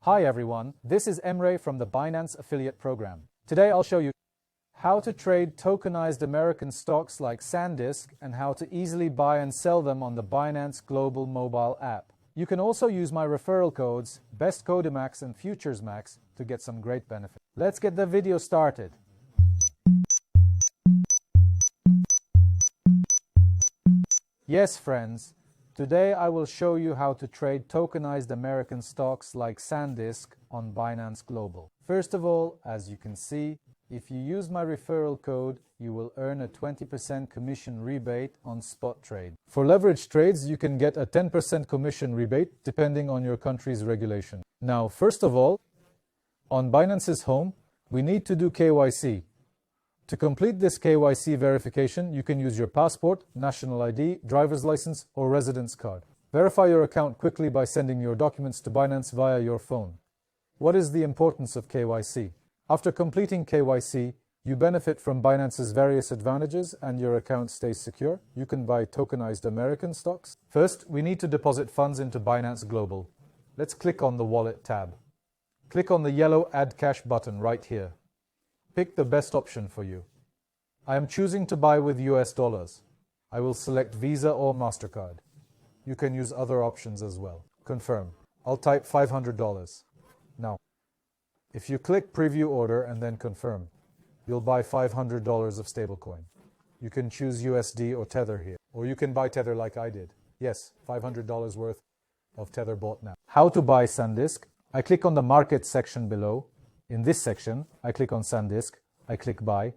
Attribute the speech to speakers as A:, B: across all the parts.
A: Hi everyone, this is Emre from the Binance affiliate program. Today I'll show you how to trade tokenized American stocks like SanDisk and how to easily buy and sell them on the Binance global mobile app. You can also use my referral codes BESTCODEMAX and FUTURESMAX to get some great benefits. Let's get the video started. Yes friends, today I will show you how to trade tokenized American stocks like SanDisk on Binance Global. First of all, as you can see, if you use my referral code, you will earn a 20% commission rebate on spot trade. For leverage trades, you can get a 10% commission rebate depending on your country's regulation. Now, first of all, on Binance's home, we need to do KYC. To complete this KYC verification, you can use your passport, national ID, driver's license, or residence card. Verify your account quickly by sending your documents to Binance via your phone. What is the importance of KYC? After completing KYC, you benefit from Binance's various advantages and your account stays secure. You can buy tokenized American stocks. First, we need to deposit funds into Binance Global. Let's click on the Wallet tab. Click on the yellow Add Cash button right here. Pick the best option for you. I am choosing to buy with US dollars. I will select Visa or MasterCard. You can use other options as well. Confirm. I'll type $500. Now, if you click Preview Order and then Confirm, you'll buy $500 of stablecoin. You can choose USD or Tether here, or you can buy Tether like I did. Yes, $500 worth of Tether bought now. How to buy SanDisk? I click on the Market section below. In this section, I click on SanDisk, I click Buy.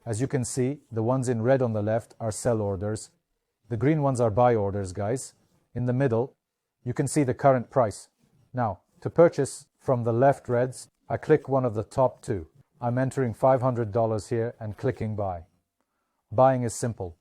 A: As you can see, the ones in red on the left are sell orders. The green ones are buy orders, guys. In the middle, you can see the current price. Now, to purchase from the left reds, I click one of the top two. I'm entering $500 here and clicking Buy. Buying is simple.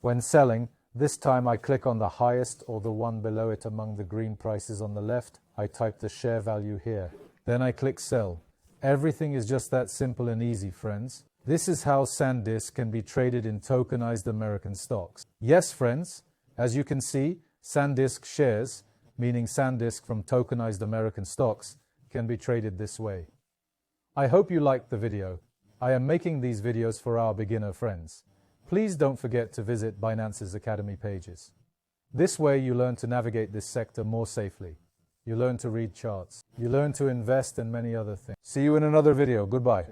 A: When selling, this time I click on the highest or the one below it among the green prices on the left. I type the share value here. Then I click Sell. Everything is just that simple and easy, friends. This is how SanDisk can be traded in tokenized American stocks. Yes, friends, as you can see, SanDisk shares, meaning SanDisk from tokenized American stocks, can be traded this way. I hope you liked the video. I am making these videos for our beginner friends. Please don't forget to visit Binance's Academy pages. This way you learn to navigate this sector more safely. You learn to read charts. You learn to invest and many other things. See you in another video. Goodbye.